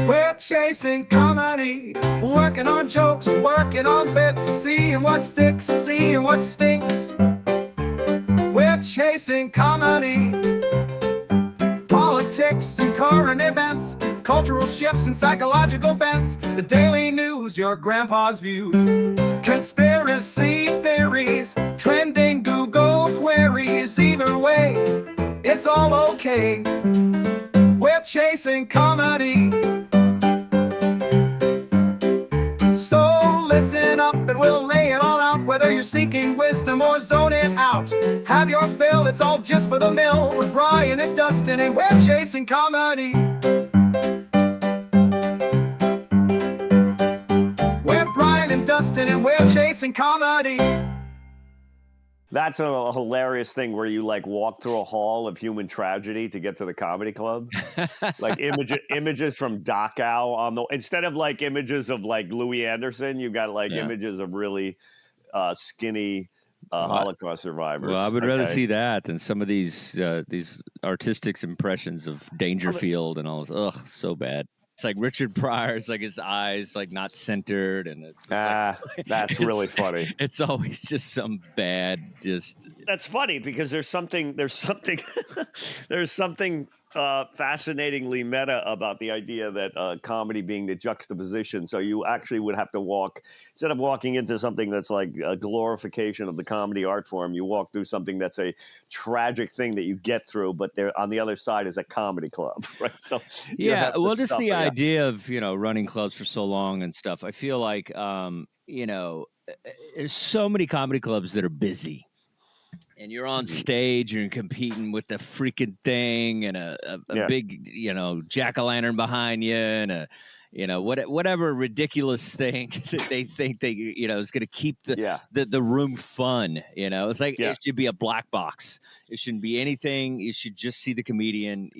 We're chasing comedy, working on jokes, working on bits, seeing what sticks, seeing what stinks. We're chasing comedy, politics and current events, cultural shifts and psychological bents, the daily news, your grandpa's views, conspiracy theories, trending Google queries. Either way, it's all okay. We're chasing comedy. So listen up and we'll lay it all out, whether you're seeking wisdom or zoning out. Have your fill, it's all just for the mill, with Brian and Dustin, and we're chasing comedy. We're Brian and Dustin, and we're chasing comedy. That's a hilarious thing where you like walk through a hall of human tragedy to get to the comedy club. Like images from Dachau on the, instead of like images of like Louis Anderson, you got like images of really skinny Holocaust survivors. Well, I would rather see that than some of these artistic impressions of Dangerfield and all this. Ugh, so bad. It's like Richard Pryor's, like his eyes like not centered, and it's that's really funny. It's always just some bad. That's funny because there's something fascinatingly meta about the idea that comedy being the juxtaposition. So you actually would have to walk, instead of walking into something that's like a glorification of the comedy art form, you walk through something that's a tragic thing that you get through, but there on the other side is a comedy club, right? So just the idea of running clubs for so long and stuff. I feel like there's so many comedy clubs that are busy. And you're on stage and you're competing with the freaking thing and a big, jack-o'-lantern behind you and a, whatever ridiculous thing that they think is going to keep the room fun. It's like it should be a black box. It shouldn't be anything. You should just see the comedian.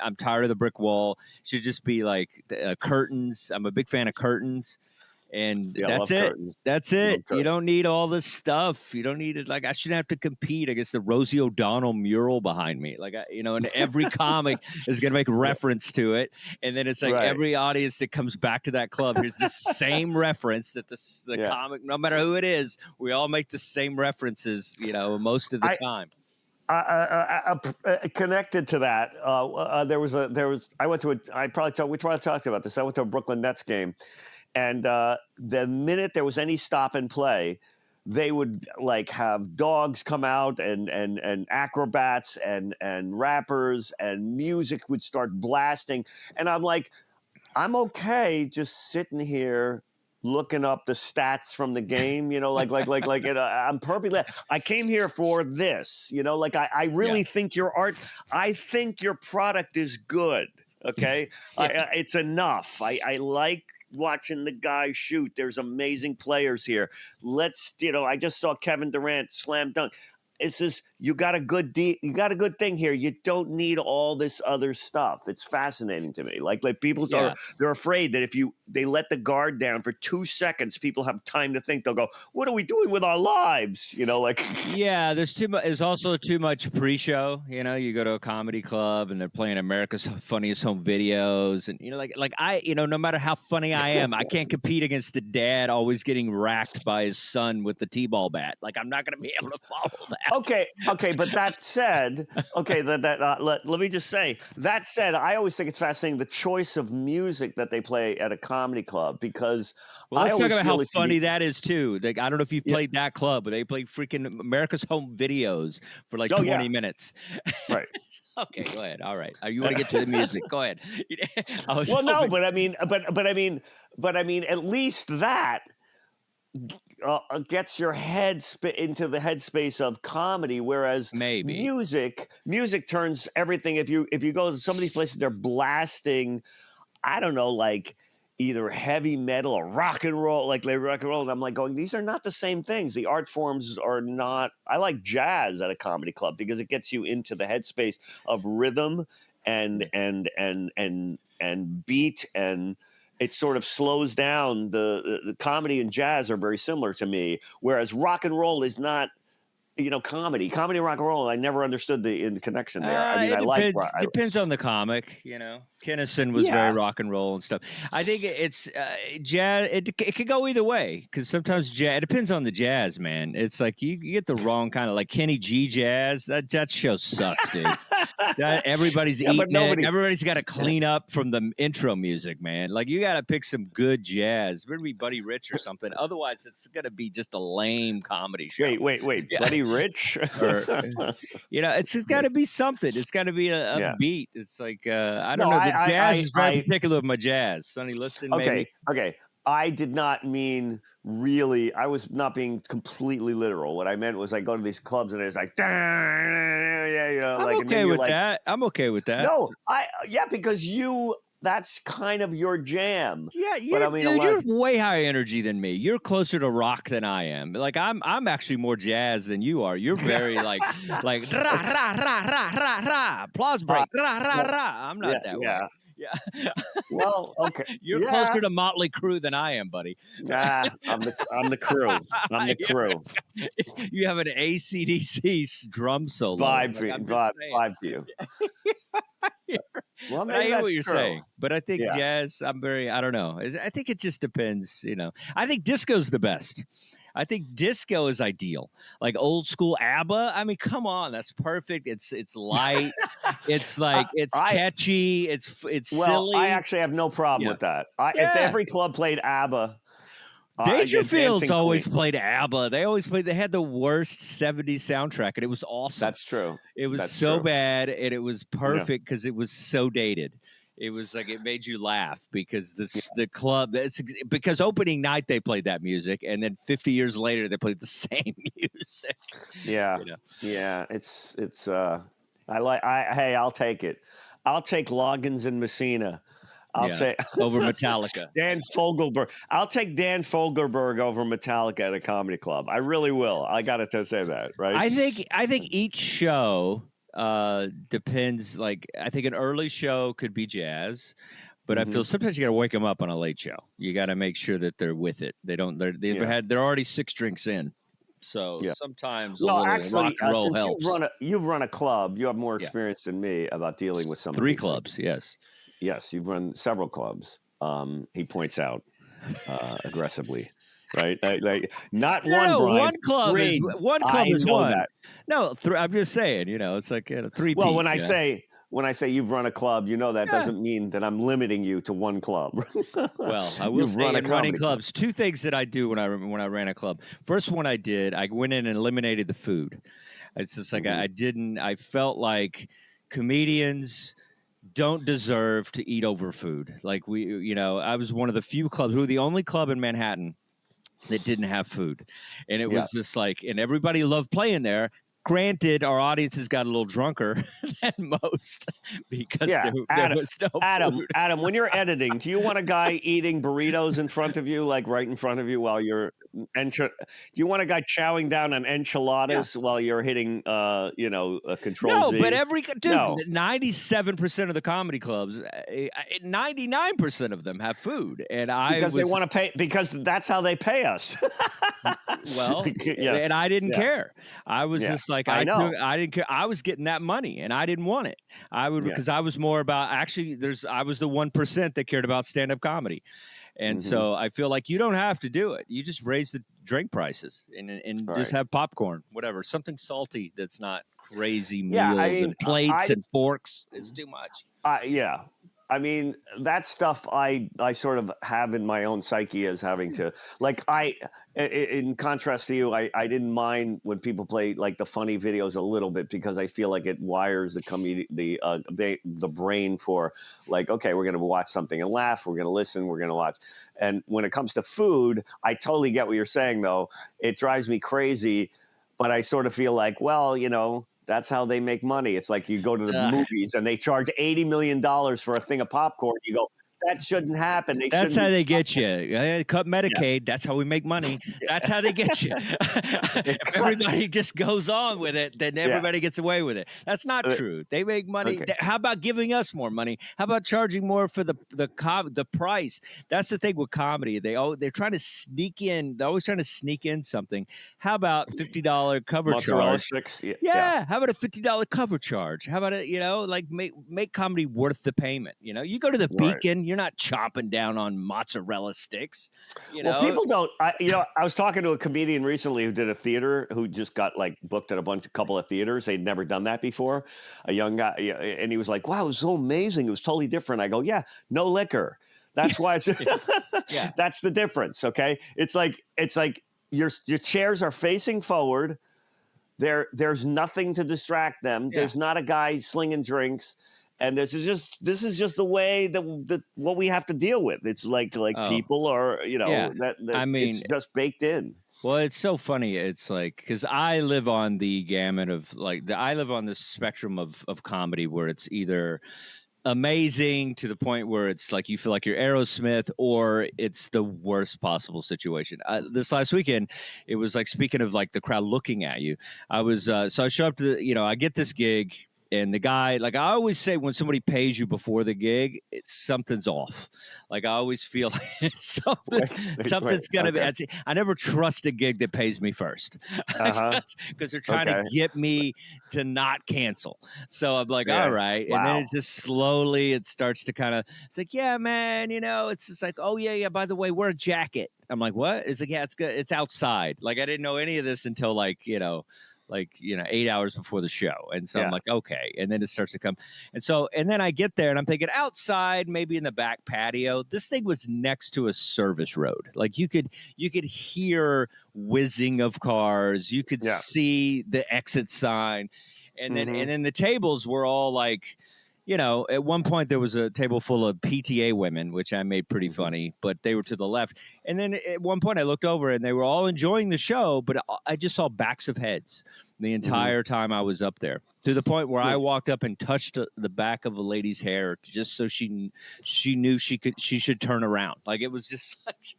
I'm tired of the brick wall. It should just be like curtains. I'm a big fan of curtains. And that's it. Curtains. That's it. You don't need all this stuff. You don't need it. Like I shouldn't have to compete against the Rosie O'Donnell mural behind me. Like and every comic is going to make reference to it, and then it's like every audience that comes back to that club here's the same reference that the comic, no matter who it is, we all make the same references. Most of the time. Connected to that, we probably talked about this. I went to a Brooklyn Nets game. And the minute there was any stop and play, they would like have dogs come out and acrobats and rappers and music would start blasting. And I'm like, I'm okay just sitting here looking up the stats from the game, I'm perfectly, I came here for this, I really think I think your product is good. Okay. It's enough. I like watching the guys shoot. There's amazing players here. I just saw Kevin Durant slam dunk. It's just you got a good thing here. You don't need all this other stuff. It's fascinating to me. Like people they're afraid that if they let the guard down for 2 seconds, people have time to think. They'll go, "What are we doing with our lives?" There's too much. There's also too much pre-show. You go to a comedy club and they're playing America's Funniest Home Videos, and no matter how funny I am, I can't compete against the dad always getting racked by his son with the t-ball bat. Like I'm not going to be able to follow that. Okay, but that said, let me just say, that said, I always think it's fascinating the choice of music that they play at a comedy club, because let's talk about how funny that is too. Like, I don't know if you've played that club, but they play freaking America's Home Videos for like 20 minutes. Right. Okay, go ahead. All right. You want to get to the music? Go ahead. No, but I mean, at least that gets your head into the headspace of comedy, whereas music turns everything. If you go to some of these places, they're blasting, I don't know, like either heavy metal or rock and roll, and I'm like going, these are not the same things. The art forms are not. I like jazz at a comedy club because it gets you into the headspace of rhythm and beat, and it sort of slows down. The comedy and jazz are very similar to me, whereas rock and roll is not comedy and rock and roll. I never understood the connection there. I mean, It I like depends on the comic. Kinnison was very rock and roll and stuff. I think it's jazz. It could go either way because sometimes jazz. It depends on the jazz, man. It's like you get the wrong kind of like Kenny G jazz. That show sucks, dude. Everybody's eating it. Everybody's got to clean up from the intro music, man. Like you got to pick some good jazz. Maybe Buddy Rich or something. Otherwise, it's gonna be just a lame comedy show. Wait, Buddy Rich? It's got to be something. It's got to be a beat. It's like I don't know. The jazz is very particular with my jazz. Sonny Liston. Okay. I did not mean really. I was not being completely literal. What I meant was I go to these clubs and it's like, I'm okay with that. I'm okay with that. No, because that's kind of your jam. Yeah, you're way higher energy than me. You're closer to rock than I am. Like I'm actually more jazz than you are. You're very like rah rah rah rah rah rah applause break rah rah rah. I'm not that way. Yeah. Well, okay. You're closer to Motley Crue than I am, buddy. I'm the crew. I'm the crew. You have an AC/DC drum solo. Vibe to you. Well, I hear what you're saying, but I think jazz. I don't know. I think it just depends. I think disco's the best. I think disco is ideal, like old school ABBA. I mean, come on, that's perfect. It's light. It's like it's catchy. It's silly. I actually have no problem with that. If every club played ABBA. Dangerfield's always played ABBA. They had the worst 70s soundtrack, and it was awesome. That's true. It was so bad, and it was perfect because it was so dated. It was like it made you laugh because the club because opening night they played that music, and then 50 years later they played the same music. Yeah, it's I'll take it. I'll take Loggins and Messina. I'll take over Metallica. Dan Fogelberg. I'll take Dan Fogelberg over Metallica at a comedy club. I really will. I got to say that, right? I think each show depends. Like I think an early show could be jazz, but I feel sometimes you got to wake them up on a late show. You got to make sure that they're with it. They're already 6 drinks in. So sometimes rock and roll helps. You've run a club. You have more experience than me about dealing with some 3 clubs. Things. Yes, you've run several clubs. He points out aggressively, right? Like not one. Brian. One club is one. That. No, I'm just saying. It's like 3. Well, when I say you've run a club, that doesn't mean that I'm limiting you to one club. Well, I will say in running clubs, 2 things that I do when I ran a club. First one I did, I went in and eliminated the food. It's just like I felt like comedians don't deserve to eat over food. Like I was one of the few clubs. We were the only club in Manhattan that didn't have food. And it was just like, and everybody loved playing there. Granted, our audiences got a little drunker than most because there was no food. Adam, when you're editing, do you want a guy eating burritos in front of you, like right in front of you while you're do you want a guy chowing down on enchiladas while you're hitting a control Z? No, but 97% of the comedy clubs, 99% of them have food. And they want to pay, because that's how they pay us. Well, and I didn't care. I was just like, I didn't care. I was getting that money and I didn't want it. Because I was more about I was the 1% that cared about stand-up comedy. And so I feel like you don't have to do it. You just raise the drink prices and just have popcorn, whatever, something salty that's not crazy meals and plates and forks. It's too much. I mean, that stuff I sort of have in my own psyche as having to, like, in contrast to you, I didn't mind when people play like the funny videos a little bit because I feel like it wires the brain for like, okay, we're going to watch something and laugh. We're going to listen. We're going to watch. And when it comes to food, I totally get what you're saying, though. It drives me crazy, but I sort of feel like, well, that's how they make money. It's like you go to the movies and they charge $80 million for a thing of popcorn. You go, that shouldn't happen. They That's shouldn't how be they get you. Cut Medicaid. That's how we make money. That's how they get you. If everybody just goes on with it, then everybody gets away with it. That's not true. They make money. Okay. How about giving us more money? How about charging more for the price? That's the thing with comedy. They're trying to sneak in. They're always trying to sneak in something. How about $50 cover mozzarella charge? sticks. Yeah. How about a $50 cover charge? How about like make comedy worth the payment? You go to the Right. Beacon, you're not chomping down on mozzarella sticks. Well, people don't. I was talking to a comedian recently who did a theater who just got like booked at a couple of theaters. They'd never done that before. A young guy, and he was like, "Wow, it was so amazing. It was totally different." I go, "Yeah, no liquor. That's why it's Yeah. That's the difference." Okay, it's like your chairs are facing forward. There's nothing to distract them. Yeah. There's not a guy slinging drinks. And this is just the way that what we have to deal with. It's like people are, that I mean, it's just baked in. Well, it's so funny. It's like, because I live on the gamut of I live on the spectrum of comedy where it's either amazing to the point where it's like you feel like you're Aerosmith, or it's the worst possible situation. This last weekend, it was like, speaking of like the crowd looking at you, I was so I show up to I get this gig. And the guy, like I always say, when somebody pays you before the gig, something's off. Like I always feel like something's gonna be. I never trust a gig that pays me first, because they're trying to get me to not cancel. So I'm like, all right, and then it just slowly it starts to kind of. It's like, yeah, man, it's just like, oh yeah. By the way, wear a jacket. I'm like, what? It's like, yeah, it's good. It's outside. Like I didn't know any of this until 8 hours before the show. And so I'm like, okay. And then it starts to come. And then I get there and I'm thinking outside, maybe in the back patio. This thing was next to a service road. Like you could hear whizzing of cars. You could see the exit sign. And then the tables were all like, at one point there was a table full of PTA women, which I made pretty funny, but they were to the left. And then at one point I looked over and they were all enjoying the show, but I just saw backs of heads the entire time I was up there, to the point where I walked up and touched the back of a lady's hair just so she knew she should turn around. Like it was just such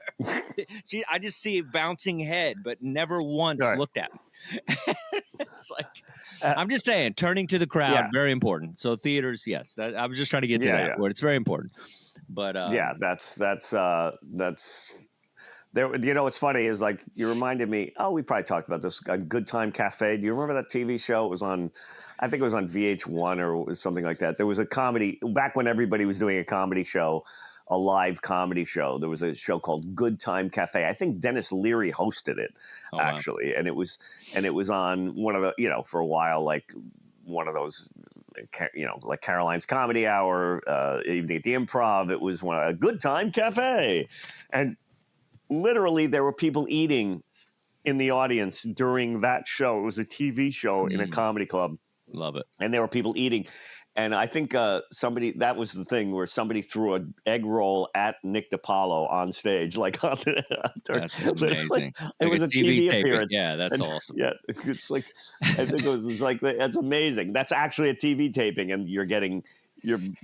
I just see a bouncing head, but never once looked at me. It's like, I'm just saying, turning to the crowd, very important. So theaters, yes, I was just trying to get to that word. It's very important. But that's there. What's funny is like you reminded me. Oh, we probably talked about this. A Good Time Cafe. Do you remember that TV show? It was on, I think it was on VH1 or something like that. There was a comedy back when everybody was doing a comedy show. A live comedy show. There was a show called Good Time Cafe. I think Dennis Leary hosted it, actually, and it was on one of the for a while, like one of those, like Caroline's Comedy Hour, Evening at the Improv. It was a Good Time Cafe, and literally there were people eating in the audience during that show. It was a TV show in a comedy club. Love it, and there were people eating. And I think that was the thing where somebody threw an egg roll at Nick DiPaolo on stage. That's amazing. It was a TV appearance. Yeah, that's awesome. Yeah, it's like, I think it was like, that's amazing. That's actually a TV taping, and you're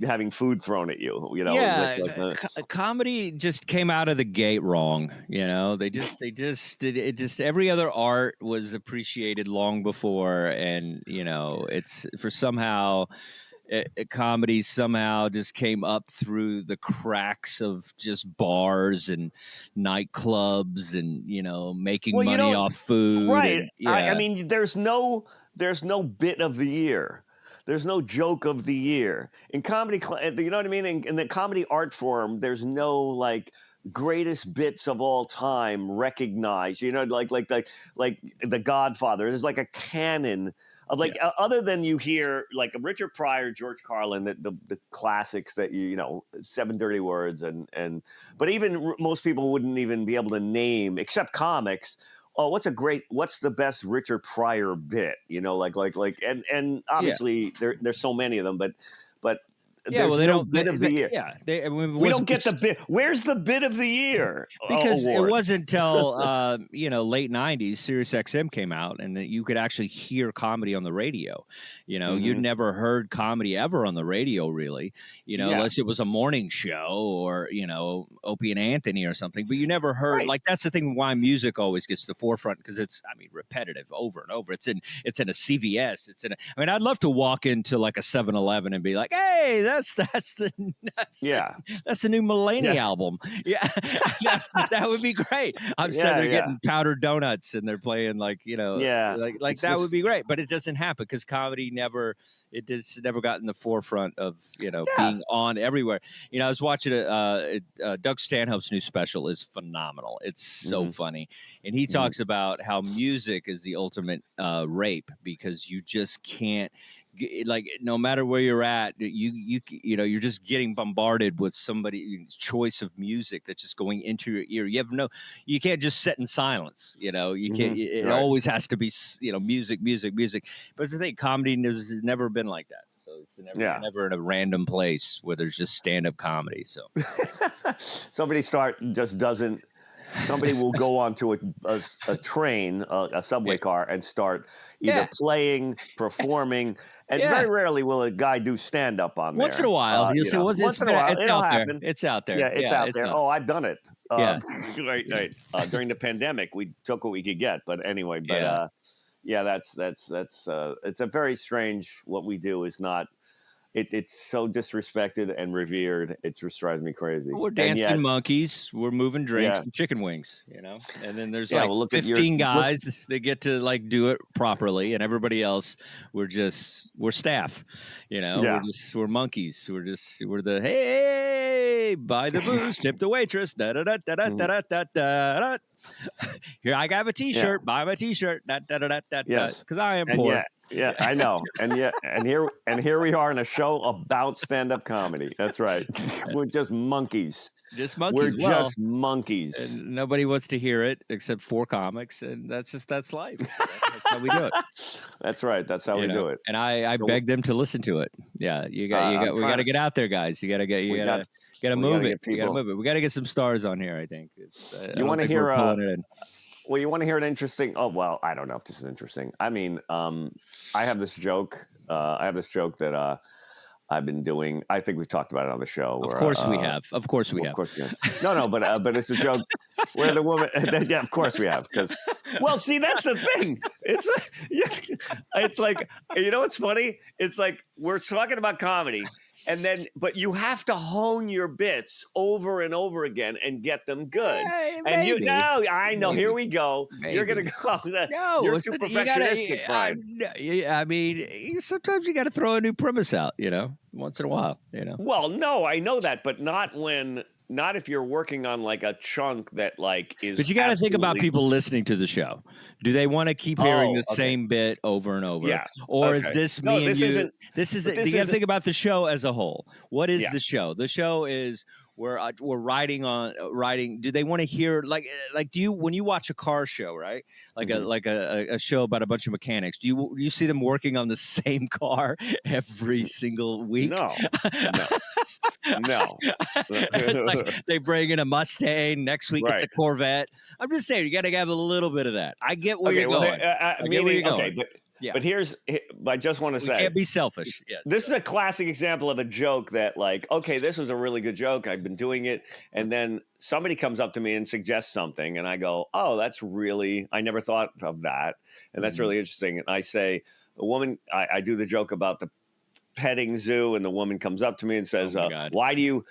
having food thrown at you. Yeah, comedy just came out of the gate wrong. They just every other art was appreciated long before, and it's for somehow. Comedy somehow just came up through the cracks of just bars and nightclubs and making money off food. Right. And, I mean, there's no bit of the year. There's no joke of the year in comedy. You know what I mean? In the comedy art form, there's no like greatest bits of all time recognized. Like The Godfather. There's like a canon of other than you hear like Richard Pryor, George Carlin, the classics that Seven Dirty Words and but even most people wouldn't even be able to name, except comics. Oh, what's the best Richard Pryor bit? And obviously there's so many of them, but there's no bit of the year. I mean, We don't get the bit. Where's the bit of the year? Because it award? wasn't until late '90s, Sirius XM came out, and that you could actually hear comedy on the radio. You'd never heard comedy ever on the radio, really. Unless it was a morning show or Opie and Anthony or something. But you never heard that's the thing why music always gets to the forefront, because it's repetitive over and over. It's in a CVS. I'd love to walk into like a 7-Eleven and be like, hey, that's the new Mulaney album. Yeah. That would be great. I'm saying they're getting powdered donuts and they're playing that would be great. But it doesn't happen because comedy never got in the forefront of being on everywhere. I was watching Doug Stanhope's new special is phenomenal. It's so funny, and he talks about how music is the ultimate rape, because you just can't. Like, no matter where you're at, you're just getting bombarded with somebody's choice of music that's just going into your ear. You can't just sit in silence. You can't. It always has to be music. But it's the thing, comedy has never been like that. So it's never in a random place where there's just stand-up comedy. So somebody will go onto a train, a subway car, and start either playing, performing, and very rarely will a guy do stand-up on there. Once in a while. You'll see, once in a while, it'll happen. It's out there. Yeah, it's out there. Oh, I've done it. Right. During the pandemic, we took what we could get. But anyway, that's it's a very strange, what we do is not. It's so disrespected and revered. It just drives me crazy. We're dancing monkeys. We're moving drinks and chicken wings, And then there's 15 guys that get to do it properly, and everybody else, we're staff, We're monkeys. We're the hey, buy the booze, tip the waitress, da da da da da da da da. Here, I have a T-shirt. Buy my T-shirt. Because I am poor. Yeah, I know. And here we are in a show about stand-up comedy. That's right. We're just monkeys. We're just monkeys. And nobody wants to hear it except 4 comics, and that's life. That's how we do it. That's right. That's how we do it. And I beg them to listen to it. Yeah, we got to get out there, guys. You got to move it. You got to move it. We got to get some stars on here, I think. You want to hear well, you want to hear an interesting? Oh, well, I don't know if this is interesting. I mean, I have this joke. That I've been doing. I think we've talked about it on the show. Of course we have. Of course we have. No, but it's a joke where the woman. Yeah, of course we have. Because, well, see, that's the thing. It's like, what's funny? It's like we're talking about comedy. But you have to hone your bits over and over again and get them good. Maybe. I know. Maybe. Here we go. Maybe. You're gonna go. No, you're too perfectionistic, Brian. I mean, sometimes you got to throw a new premise out. Once in a while. Well, no, I know that, but not if you're working on like a chunk that is. But you got to think about people listening to the show. Do they want to keep hearing the same bit over and over? Yeah. Or is this me and you? You got to think about the show as a whole. What is the show? The show is we're writing. Do they want to hear do you, when you watch a car show, right? A show about a bunch of mechanics, do you see them working on the same car every single week? No. It's like they bring in a Mustang, next week it's a Corvette. I'm just saying, you got to have a little bit of that. I get where you're going. But I just want to say, can't be selfish. Yes. This is a classic example of a joke that this is a really good joke. I've been doing it. And then somebody comes up to me and suggests something. And I go, oh, I never thought of that. And that's really interesting. And I say, I do the joke about the petting zoo. And the woman comes up to me and says, why do you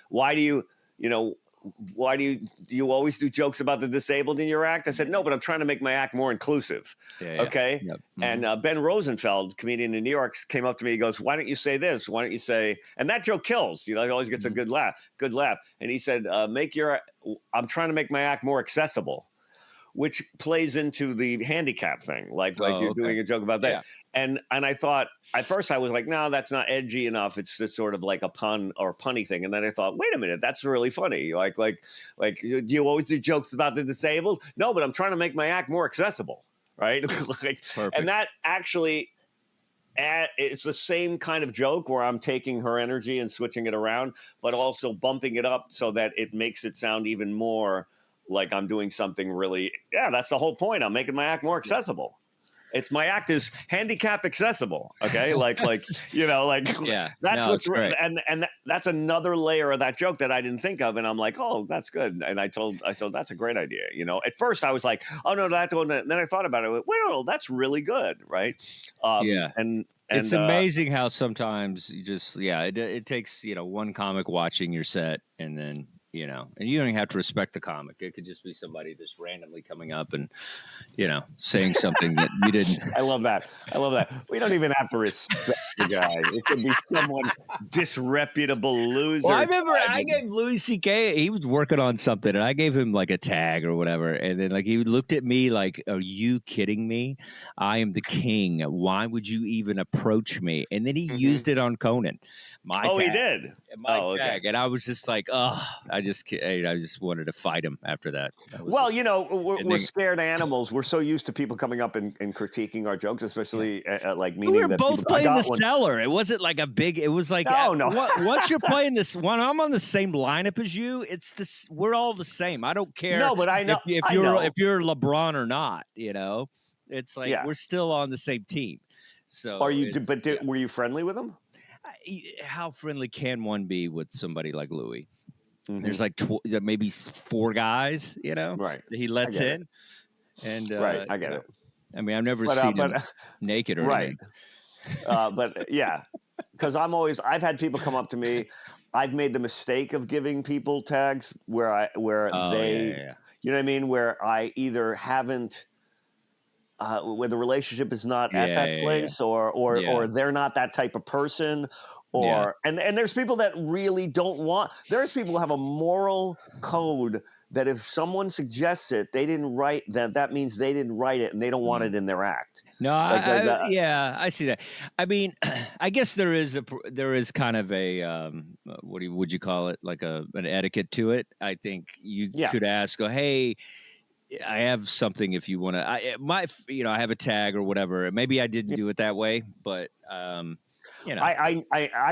always do jokes about the disabled in your act? I said, no, but I'm trying to make my act more inclusive. Okay. Yep. Mm-hmm. And Ben Rosenfeld, comedian in New York, came up to me. He goes, why don't you say this? Why don't you say, and that joke kills, it always gets a good laugh. And he said, I'm trying to make my act more accessible, which plays into the handicap thing. You're doing a joke about that. Yeah. And I thought, at first I was like, no, that's not edgy enough. It's just sort of like a pun or punny thing. And then I thought, wait a minute, that's really funny. Do you always do jokes about the disabled? No, but I'm trying to make my act more accessible. Right. And that actually it's the same kind of joke where I'm taking her energy and switching it around, but also bumping it up so that it makes it sound even more like I'm doing something really. Yeah, that's the whole point. I'm making my act more accessible. It's my act is handicap accessible. Okay, like Yeah, that's no, what's it's great. and that's another layer of that joke that I didn't think of, and I'm like, oh, that's good. And I told that's a great idea. At first I was like, oh no, that one. Then I thought about it. I went, wait, no, that's really good, right? Yeah. And It's amazing how sometimes you just it takes one comic watching your set and then and you don't even have to respect the comic. It could just be somebody just randomly coming up and saying something that you didn't. I love that. We don't even have to respect the guy. It could be someone disreputable loser. Well, I remember I gave Louis C.K. He was working on something, and I gave him like a tag or whatever, and then like he looked at me like, "Are you kidding me? I am the king. Why would you even approach me?" And then he used it on Conan. Tag. He did. My tag, and I was just like, "Oh, I just wanted to fight him after that." Well, we're scared animals. We're so used to people coming up and critiquing our jokes, especially like meaning we were that both playing the cellar. It wasn't like a big. It was like no. Once you're playing this, when I'm on the same lineup as you, it's this. We're all the same. I don't care. No, but I know if you're LeBron or not. It's like we're still on the same team. So are you? But were you friendly with him? How friendly can one be with somebody like Louis? Mm-hmm. There's like maybe 4 guys, right? That he lets in, and right, I get it. I mean, I've never seen him naked or right. anything. But yeah, because I've had people come up to me. I've made the mistake of giving people tags where they, you know what I mean, where I either haven't. Where the relationship is not at that place, or they're not that type of person, and there's people that really don't want. There's people who have a moral code that if someone suggests it, they didn't write that. That means they didn't write it, and they don't want it in their act. No, I see that. I mean, I guess there is kind of a would you call it, like an etiquette to it. I think you should ask, hey, I have something if you want to. I have a tag or whatever. Maybe I didn't do it that way, but I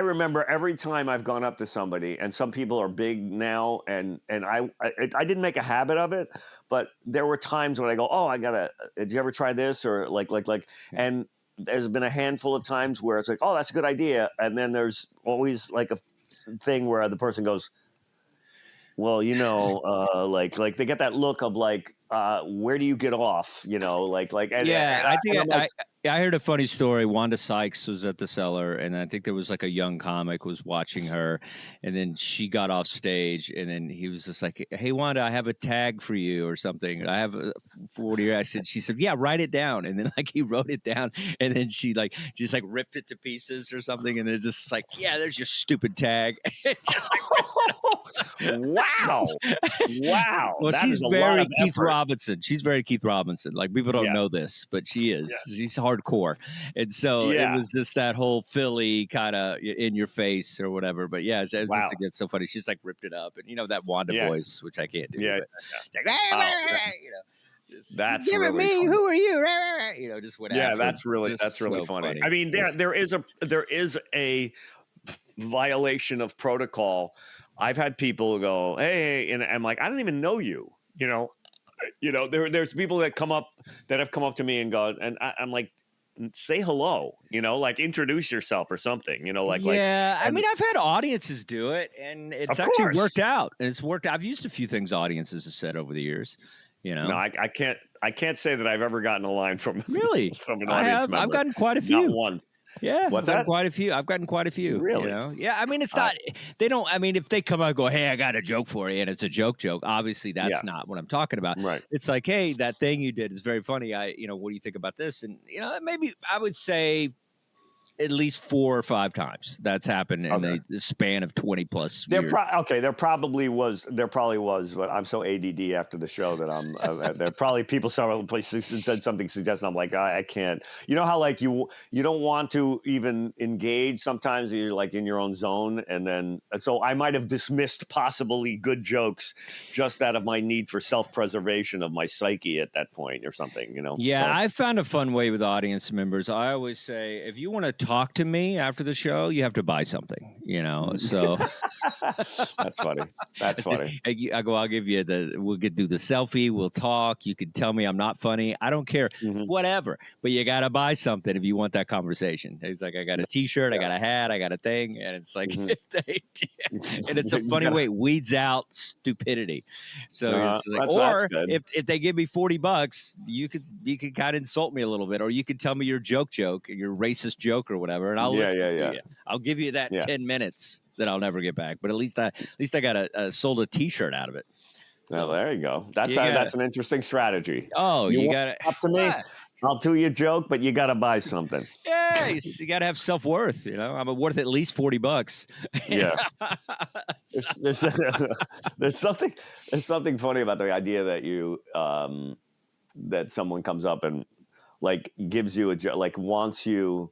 remember every time I've gone up to somebody, and some people are big now, and I didn't make a habit of it, but there were times when I go, oh, did you ever try this, or like, and there's been a handful of times where it's like, oh, that's a good idea, and then there's always like a thing where the person goes, well, like they get that look of like, where do you get off? I heard a funny story. Wanda Sykes was at the cellar, and I think there was like a young comic was watching her, and then she got off stage, and then he was just like, "Hey, Wanda, I have a tag for you or something. I have a 40." She said, "Yeah, write it down." And then like he wrote it down, and then she just ripped it to pieces or something, and they're just like, "Yeah, there's your stupid tag." Just wow. Well, she's very Keith Robinson. She's very Keith Robinson. Like people don't know this, but she is. Yeah. She's hardcore, and so it was just that whole Philly kind of in your face or whatever. But yeah, it was just to get so funny. She's like ripped it up, and that Wanda voice, which I can't do. Yeah, that's really me. Funny. Who are you? Just went. Yeah, that's really funny. I mean, there is a violation of protocol. I've had people go, "Hey," and I'm like, "I don't even know you." There's people that have come up to me and go, and I'm like, say hello, like introduce yourself or something, I mean, I've had audiences do it, and it's actually worked out. And it's worked out. I've used a few things audiences have said over the years. No, I can't say that I've ever gotten a line from really from an audience member. I've gotten quite a few. Not one. Yeah, what's that? Quite a few. I've gotten quite a few. Really? Yeah. I mean, it's not. They don't. I mean, if they come out and go, "Hey, I got a joke for you," and it's a joke. Obviously, that's not what I'm talking about. Right. It's like, "Hey, that thing you did is very funny. What do you think about this?" And maybe I would say at least 4 or 5 times that's happened in the span of 20 plus years. There probably was, but I'm so ADD after the show that I'm there probably people said something suggesting I'm like, I can't. You know how like you don't want to even engage sometimes, you're like in your own zone, and so I might have dismissed possibly good jokes just out of my need for self-preservation of my psyche at that point or something, you know. Yeah, so. I found a fun way with audience members. I always say, if you want to talk to me after the show, you have to buy something, you know. So that's funny. That's funny. I go, I'll give you we'll do the selfie, we'll talk. You can tell me I'm not funny. I don't care, whatever. But you got to buy something if you want that conversation. It's like, I got a T-shirt, I got a hat, I got a thing, and it's like, and it's a funny way it weeds out stupidity. So it's like, or if they give me $40, you could kind of insult me a little bit, or you could tell me your joke, your racist joke or whatever, and I'll listen to you. I'll give you that 10 minutes that I'll never get back. But at least I got sold a T-shirt out of it. So there you go. That's an interesting strategy. Oh, you got up to me. I'll do your joke, but you got to buy something. Yeah, you got to have self-worth. You know, I'm worth at least $40. Yeah. There's something funny about the idea that you that someone comes up and like gives you a joke, like wants you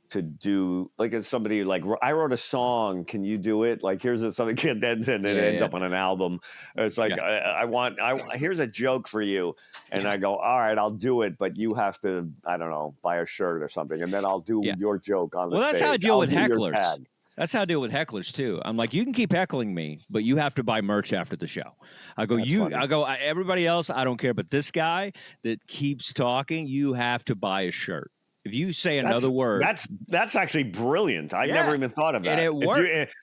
to do, like if somebody like, I wrote a song, can you do it? Like here's something, then it ends up on an album. It's like here's a joke for you, and I go, all right, I'll do it, but you have to, I don't know, buy a shirt or something, and then I'll do your joke on the stage. Well, that's how I deal with hecklers. That's how I deal with hecklers too. I'm like, you can keep heckling me, but you have to buy merch after the show. I go, everybody else, I don't care, but this guy that keeps talking, you have to buy a shirt. If you say another word, that's actually brilliant. I never even thought of that. And it works.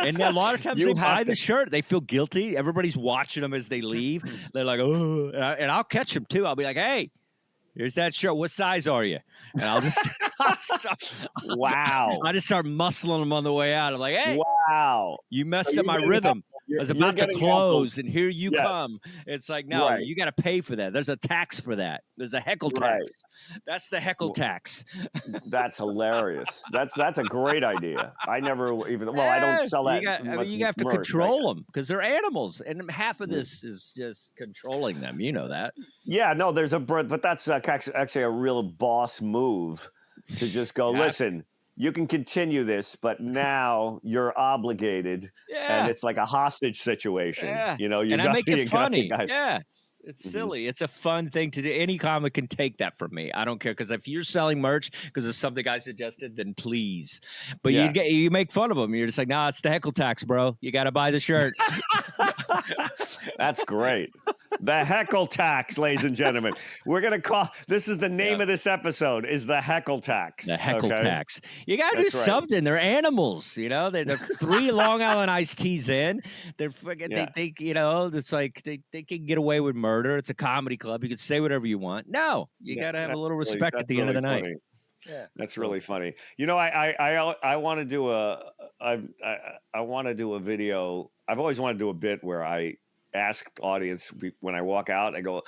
And a lot of times they buy the shirt, they feel guilty. Everybody's watching them as they leave. They're like, oh, and I'll catch them too. I'll be like, hey, here's that shirt. What size are you? And I'll just wow. I just start muscling them on the way out. I'm like, hey, wow, you messed up my rhythm. I was about to close, and here you come. It's like, no, you got to pay for that. There's a tax for that. There's a heckle tax. That's the heckle tax. That's hilarious. That's a great idea. I never even. Well, I don't sell that. You have to control them because they're animals, and half of this is just controlling them. You know that. Yeah, no, but that's actually a real boss move to just go. Listen. You can continue this, but now you're obligated, and it's like a hostage situation. Yeah. You know, I make it funny. It's silly. It's a fun thing to do. Any comic can take that from me. I don't care, because if you're selling merch because it's something I suggested, then please. But you make fun of them. You're just like, nah, it's the heckle tax, bro. You got to buy the shirt. That's great. The heckle tax, ladies and gentlemen. We're going to call, this is the name of this episode, is the heckle tax. The heckle tax. You got to do something. They're animals, you know. They're 3 Long Island iced teas in. They're fucking, they you know, it's like they can get away with murder. It's a comedy club. You can say whatever you want. No, you got to have a little respect at the end of the night. Yeah, that's really funny. You know, I want to do I want to do a video. I've always wanted to do a bit where I ask the audience when I walk out, I go,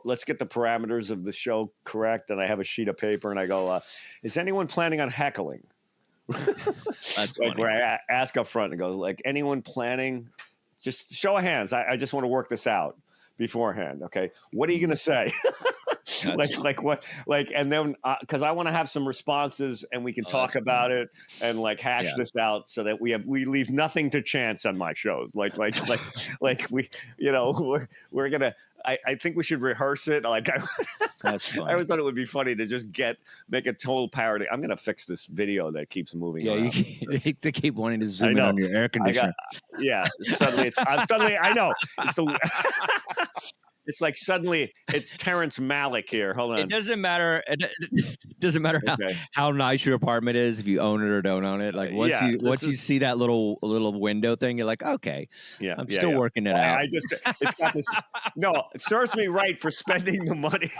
let's get the parameters of the show correct. And I have a sheet of paper and I go, is anyone planning on heckling? That's like funny. where I ask up front and go, like, anyone planning? Just show of hands. I just want to work this out beforehand. Okay. What are you going to say? like what, like, and then, cause I want to have some responses and we can talk about it and like hash this out so that we leave nothing to chance on my shows. Like we, you know, we're going to, I think we should rehearse it. Like That's funny. I always thought it would be funny to just make a total parody. I'm going to fix this video that keeps moving. Yeah, they keep wanting to zoom in on your air conditioner. Suddenly I know. It's like suddenly it's Terrence Malick here. Hold on. It doesn't matter. It doesn't matter how nice your apartment is, if you own it or don't own it. Like once you see that little window thing, you're like, okay, I'm still working it out. It's got this. No, it serves me right for spending the money.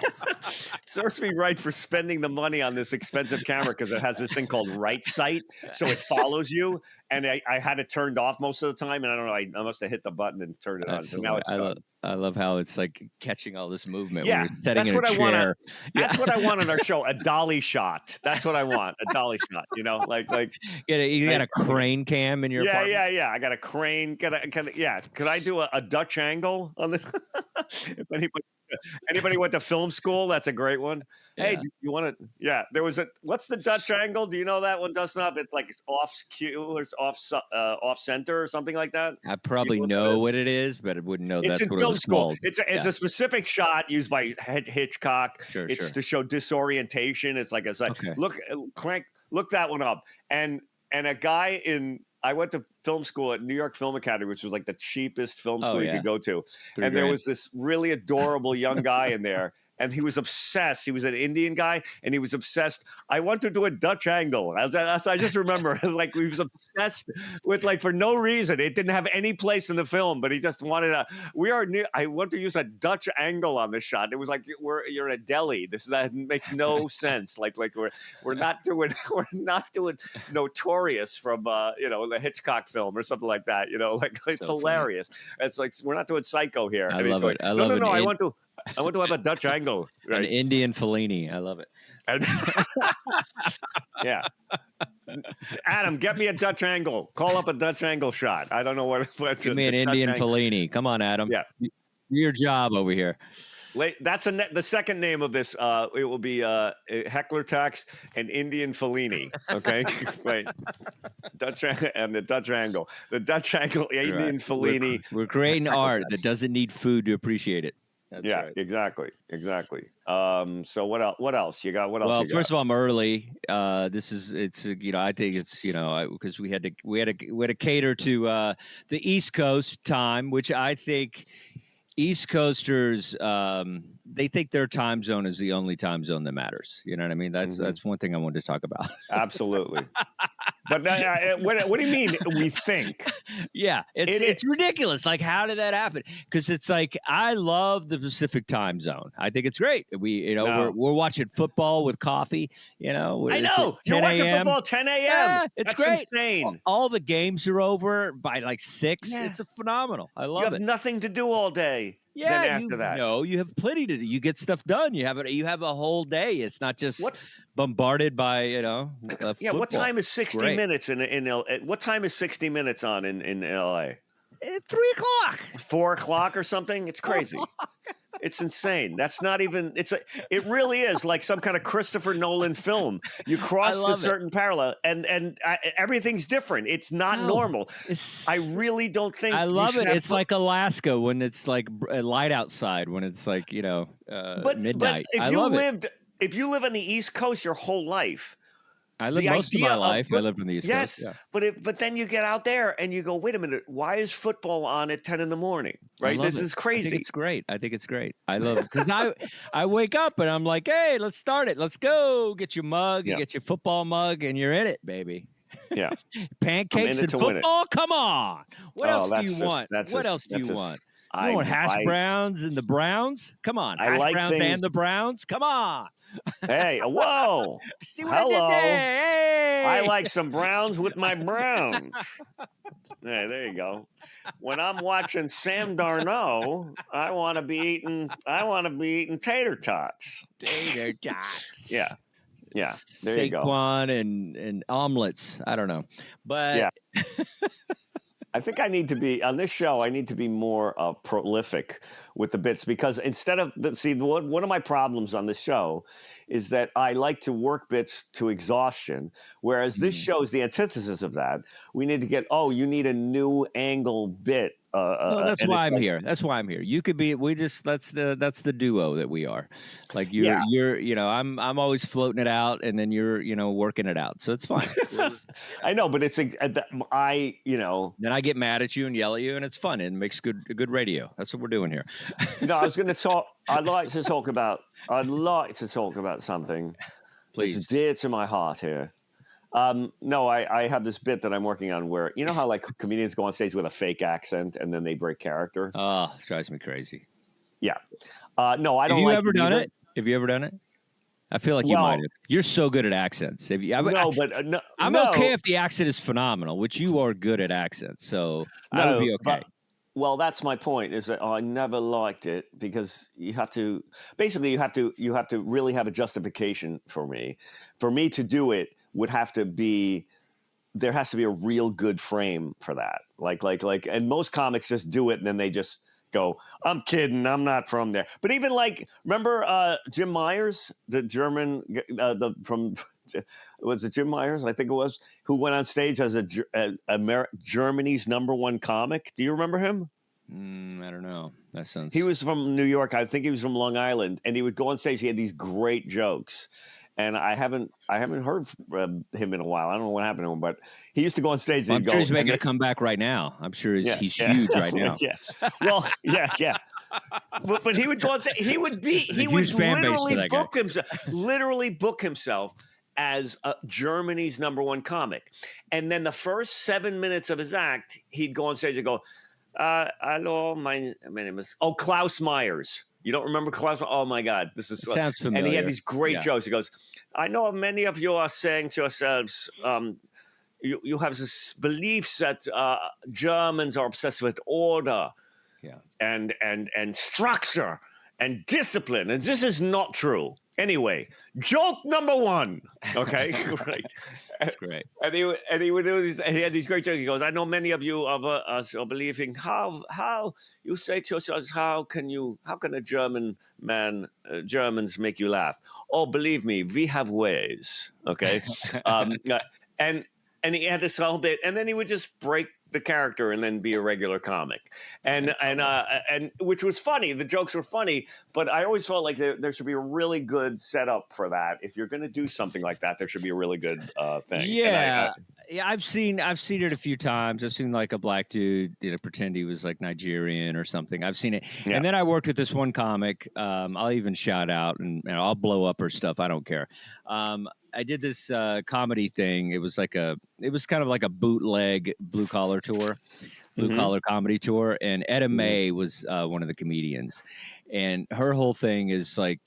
Serves me right for spending the money on this expensive camera because it has this thing called Right Sight, so it follows you. and I had it turned off most of the time, and I don't know, I must have hit the button and turned it on. So now it's done. I love how it's like catching all this movement Yeah, when you're setting that's in a what I chair. want. That's what I want on our show, a dolly shot. That's what I want, a dolly shot, you You got a crane cam in your apartment? Yeah. I got a crane. Could I do a Dutch angle on this? If anybody went to film school, that's a great one. Yeah. Hey, do you want to? Yeah, there was what's the Dutch angle? Do you know that one, Dustin? It's like it's off cue or it's off center or something like that. I probably know what it is, but I wouldn't know It's that's in what it film was school. called. It's a specific shot used by Hitchcock. Sure, it's sure. to show disorientation. It's like Okay. look that one up. And a guy I went to film school at New York Film Academy, which was like the cheapest film school you could go to. And there was this really adorable young guy in there. And he was obsessed. He was an Indian guy, and he was obsessed. I want to do a Dutch angle. I just remember, like, he was obsessed with, like, for no reason. It didn't have any place in the film, but he just wanted I want to use a Dutch angle on this shot. It was like you're in a deli. That makes no sense. Like we're not doing Notorious from the Hitchcock film or something like that. It's so hilarious. Funny. It's like we're not doing Psycho here. I love it. No. I want to have a Dutch angle. Right? An Indian Fellini. I love it. Yeah. Adam, get me a Dutch angle. Call up a Dutch angle shot. I don't know what give me an Indian Fellini. Come on, Adam. Yeah. Do your job over here. That's the second name of this. It will be Heckler Tax and Indian Fellini. Okay, wait. Dutch and the Dutch angle. The Dutch angle, Indian Fellini. We're creating art that doesn't need food to appreciate it. That's right. Exactly. So what else you got? Well, first of all, I'm early. I think it's because we had to cater to the East Coast time, which I think East Coasters they think their time zone is the only time zone that matters. You know what I mean? That's one thing I wanted to talk about. Absolutely. But what do you mean we think? Yeah, it's ridiculous. Like, how did that happen? Because it's like I love the Pacific time zone. I think it's great. We're watching football with coffee. I know you're watching football at 10 a.m. Yeah, it's That's great. Insane. All the games are over by like 6. Yeah. It's phenomenal. I love it. You have nothing to do all day. Yeah, after that. You have plenty to do. You get stuff done. You have a whole day. It's not just bombarded by Yeah. What time is 60 minutes in what time is 60 minutes on in LA? 3 o'clock, 4 o'clock or something. It's crazy. It's insane. That's not even. It really is like some kind of Christopher Nolan film. You cross a certain parallel, and everything's different. It's not normal. I really don't think. I love it. It's like Alaska when it's like light outside. When it's like midnight. But if you live on the East Coast your whole life. I lived most of my life. I lived on the East Coast. Yes, but then you get out there and you go, wait a minute, why is football on at 10 in the morning? Right? This is crazy. I think it's great. I love it because I wake up and I'm like, hey, let's start it. Let's go. Get your mug, get your football mug, and you're in it, baby. Yeah. Pancakes and football? Come on. What else do you want? What else do you want? You want hash browns and the Browns? Come on. Hash browns and the Browns? Come on. Hey, whoa. See what I did there? Hey. I like some Browns with my Browns. Hey, there you go. When I'm watching Sam Darnold, I want to be eating tater tots. Tater tots. Yeah. There you go. Saquon and omelets. I don't know. But I think I need to be on this show. I need to be more prolific with the bits because instead of one of my problems on this show is that I like to work bits to exhaustion, whereas this show is the antithesis of that. We need to get you need a new angle bit. That's why I'm here. That's why I'm here. You could be. That's the duo that we are. Like you're. I'm always floating it out, and then you're working it out. So it's fine. I know, but it's Then I get mad at you and yell at you, and it's fun. It makes good radio. That's what we're doing here. I was going to talk. I'd like to talk about something. Please. It's dear to my heart here. No, I have this bit that I'm working on where how like comedians go on stage with a fake accent and then they break character. Oh, it drives me crazy. Yeah. No, I don't. Have you ever done it? Have you ever done it? I feel like you might have. You're so good at accents. I'm okay if the accent is phenomenal, which you are good at accents. So I would be okay. Well, that's my point. Is that I never liked it because you have to really have a justification for me. For me to do it would have to be there has to be a real good frame for that. And most comics just do it and then they just go, I'm kidding, I'm not from there. But even remember Jim Myers, the German, was it Jim Myers? I think it was, who went on stage as Germany's #1 comic. Do you remember him? I don't know. That sounds. He was from New York. I think he was from Long Island, and he would go on stage. He had these great jokes. And I haven't heard from him in a while. I don't know what happened to him, but he used to go on stage. I'm sure he's making a comeback right now. I'm sure he's huge right now. Yeah. Well, yeah. But he would go on stage. He would literally book himself as Germany's #1 comic. And then the first 7 minutes of his act, he'd go on stage and go, hello, my name is Klaus Myers. You don't remember Klaus? Oh my God, this is sounds familiar. And he had these great jokes. He goes, I know many of you are saying to yourselves, you have this belief that Germans are obsessed with order, and structure and discipline, and this is not true. Anyway, joke #1. Okay, right. That's great. And he would do these, and he had these great jokes. He goes, I know many of you of us are believing how you say to yourselves, how can a German man, Germans make you laugh? Oh, believe me, we have ways. Okay. And he had this whole bit, and then he would just break the character and then be a regular comic, and which was funny. The jokes were funny, but I always felt like there should be a really good setup for that. If you're going to do something like that, there should be a really good thing. Yeah, I've seen it a few times. I've seen like a black dude pretend he was like Nigerian or something. I've seen it, and then I worked with this one comic. I'll even shout out and I'll blow up her stuff. I don't care. I did this comedy thing. It was kind of like a bootleg blue collar comedy tour. And Etta Mae was one of the comedians, and her whole thing is like,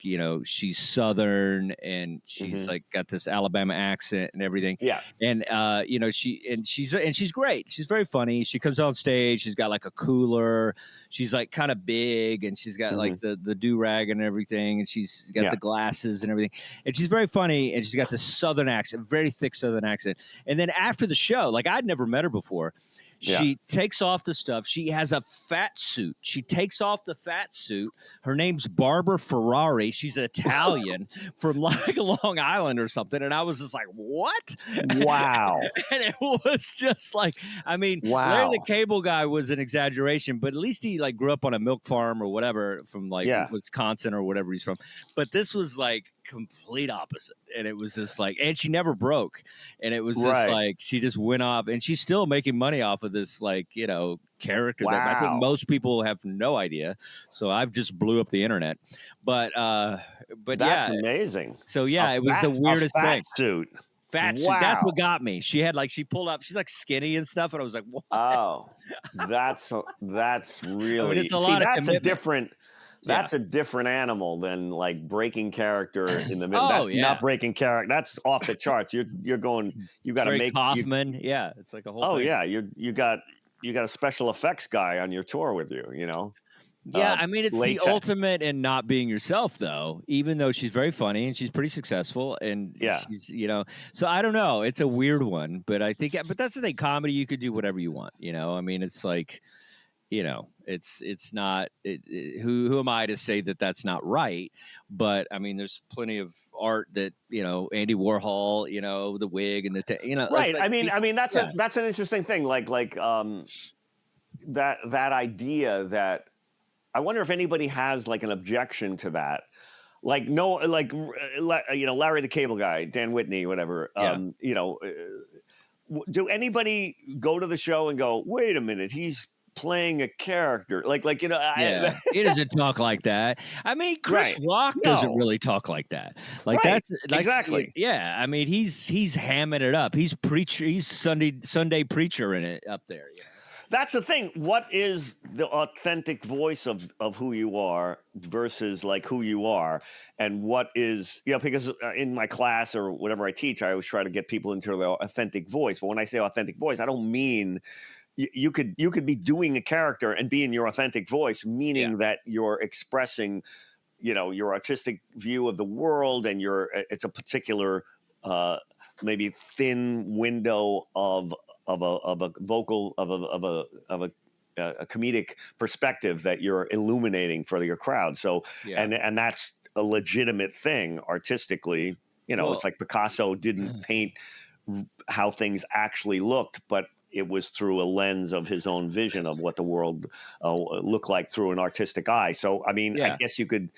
she's Southern and she's like got this Alabama accent and everything. Yeah. And she's great. She's very funny. She comes on stage. She's got like a cooler. She's like kind of big, and she's got like the do-rag and everything. And she's got the glasses and everything. And she's very funny. And she's got this Southern accent, very thick Southern accent. And then after the show, like I'd never met her before. She takes off the stuff. She has a fat suit. She takes off the fat suit. Her name's Barbara Ferrari. She's Italian from like Long Island or something. And I was just like, what? Wow. And it was just like, Larry the Cable Guy was an exaggeration, but at least he like grew up on a milk farm or whatever from like Wisconsin or whatever he's from. But this was like complete opposite. And it was just like, and she never broke. And it was just like, she just went off, and she's still making money off of this, like, character that I think most people have no idea. So I've just blew up the internet. But that's amazing. So it was the weirdest thing. Fat suit. Wow. That's what got me. She had like, she pulled up, she's like skinny and stuff. And I was like, what? Oh, that's really, it's a lot of commitment. That's a different animal than like breaking character in the middle. That's not breaking character. That's off the charts. You're going. You got to make Kaufman. It's like a whole. Oh thing. You got a special effects guy on your tour with you. Yeah, it's the ultimate in not being yourself, though. Even though she's very funny and she's pretty successful, and she's So I don't know. It's a weird one, but I think. But that's the thing. Comedy, you could do whatever you want. It's like. It's not. Who am I to say that that's not right? But there's plenty of art that Andy Warhol, the wig and the right. Like, that's an interesting thing. Like that idea that I wonder if anybody has like an objection to that. Like Larry the Cable Guy, Dan Whitney, whatever. Do anybody go to the show and go, wait a minute, he's playing a character he doesn't talk like that. Chris Rock doesn't really talk like that. That's exactly. He's hamming it up. He's Sunday preacher in it up there. That's the thing. What is the authentic voice of who you are versus like who you are, and what is because in my class or whatever I teach, I always try to get people into their authentic voice. But when I say authentic voice, I don't mean you could be doing a character and be in your authentic voice, meaning that you're expressing your artistic view of the world, and it's a particular maybe thin window of a vocal of a comedic perspective that you're illuminating for your crowd. So and that's a legitimate thing artistically. It's like Picasso didn't paint how things actually looked, but it was through a lens of his own vision of what the world looked like through an artistic eye. So, I mean, I guess you could,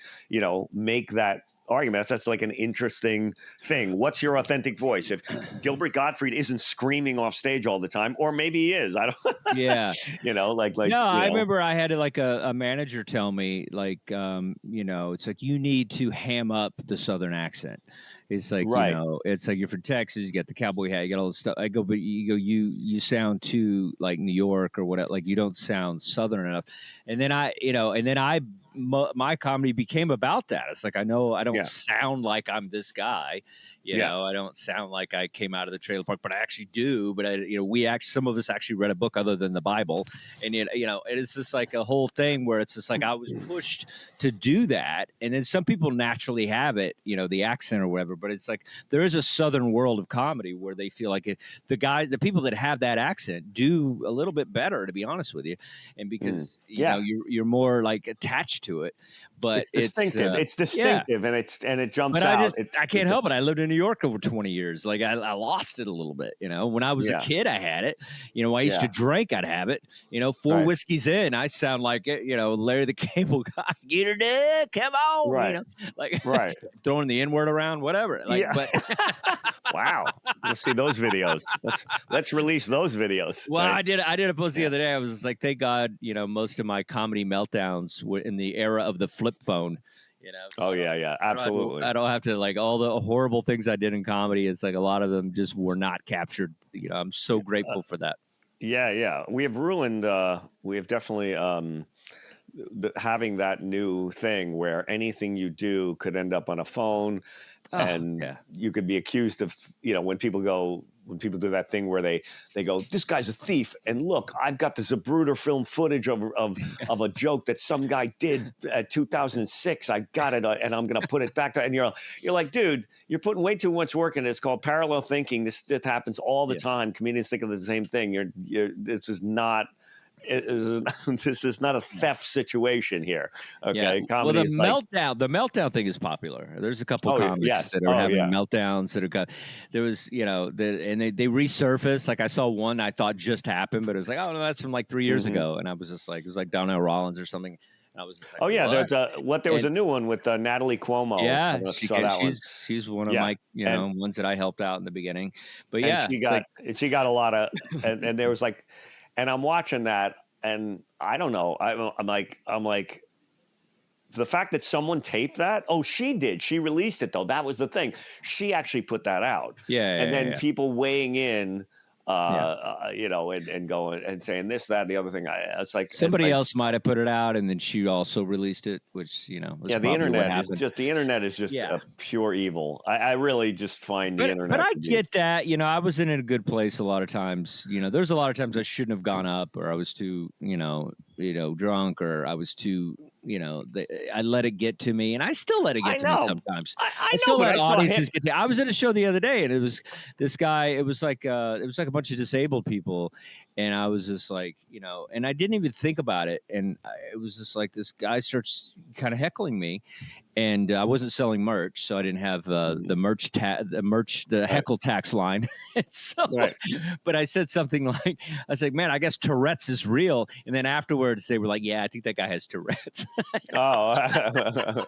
make that argument. That's like an interesting thing. What's your authentic voice? If Gilbert Gottfried isn't screaming off stage all the time, or maybe he is, I don't. Yeah, No, I remember I had like a manager tell me like, it's like you need to ham up the Southern accent. It's like it's like you're from Texas, you got the cowboy hat, you got all this stuff. I go, but you sound too like New York or whatever. Like you don't sound Southern enough. And then my comedy became about that. It's like I know I don't sound like I'm this guy. I don't sound like I came out of the trailer park, but I actually do. But some of us actually read a book other than the Bible, and it's just like a whole thing where it's just like I was pushed to do that, and then some people naturally have it, the accent or whatever. But it's like there is a Southern world of comedy where they feel like the people that have that accent do a little bit better, to be honest with you, and because you're more like attached to it. But it's distinctive. It's distinctive, and it jumps but out. I can't help it. I lived in New York over 20 years. Like I lost it a little bit. When I was a kid, I had it. I used to drink. I'd have it. 4 whiskeys in, I sound like it. Larry the Cable Guy. Get her done. Come on. Right. Throwing the N word around, whatever. But wow, let's see those videos. Let's release those videos. Well, I did a post the other day. I was just like, thank God, most of my comedy meltdowns were in the era of the flip phone. So absolutely. I don't have to like all the horrible things I did in comedy. It's like a lot of them just were not captured. I'm so grateful for that. Yeah. We have ruined. We have definitely having that new thing where anything you do could end up on a phone, and you could be accused of when people do that thing where they go, this guy's a thief, and look, I've got the Zapruder film footage of a joke that some guy did at 2006. I got it, and I'm going to put it back to, and you're like, dude, you're putting way too much work in it. It's called parallel thinking. This happens all the time. Comedians think of the same thing. This is not a theft situation. Here. Okay. Well, the meltdown thing is popular. There's a couple comics that are having meltdowns that are got. There was, and they resurface. Like I saw one I thought just happened, but it was like, oh no, that's from like 3 years ago. And I was just like, it was like Donnell Rollins or something. And I was just like, there was a new one with Natalie Cuomo. Yeah, she's one of my ones that I helped out in the beginning. But she got a lot of, and there was like. And I'm watching that, and I don't know. I'm like, the fact that someone taped that. Oh, she did. She released it though. That was the thing. She actually put that out. And then people weighing in, and going and saying this, that, and the other thing. It's like somebody else might have put it out, and then she also released it, which the internet is just a pure evil. I really just find the internet. But I get that. I was in a good place a lot of times. There's a lot of times I shouldn't have gone up, or I was too, drunk, or I was too. I let it get to me, and I still let it get to me sometimes. I still let audiences get to me. I was at a show the other day, and it was this guy. It was like a bunch of disabled people, and I was just like, and I didn't even think about it, and it was just like this guy starts kind of heckling me, and I wasn't selling merch, so I didn't have the heckle tax line. But I said something like, I was like, man, I guess Tourette's is real, and then afterwards they were like, yeah, I think that guy has Tourette's. Oh,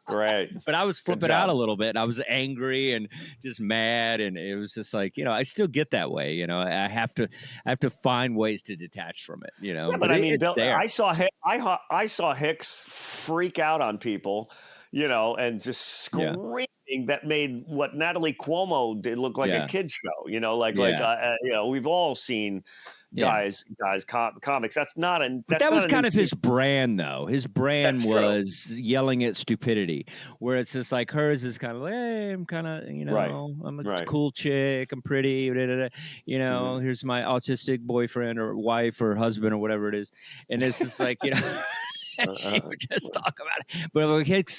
great. But I was flipping out a little bit, and I was angry and just mad, and it was just like, I still get that way. I have to find ways to detach from it. But I mean, Bill, I saw Hicks freak out on people and just Yeah. screaming that made what Natalie Cuomo did look like a Yeah. kid show. Yeah. We've all seen Yeah. comics. That's not a But that's that not was a new kind of thing. his brand, though. His brand That's true. was yelling at stupidity, where it's just like hers is kind of like, hey, I'm kind of, Right. I'm a Right. cool chick, I'm pretty, Mhm. here's my autistic boyfriend or wife or husband or whatever it is. And it's just like, and she would just talk about it. But Hick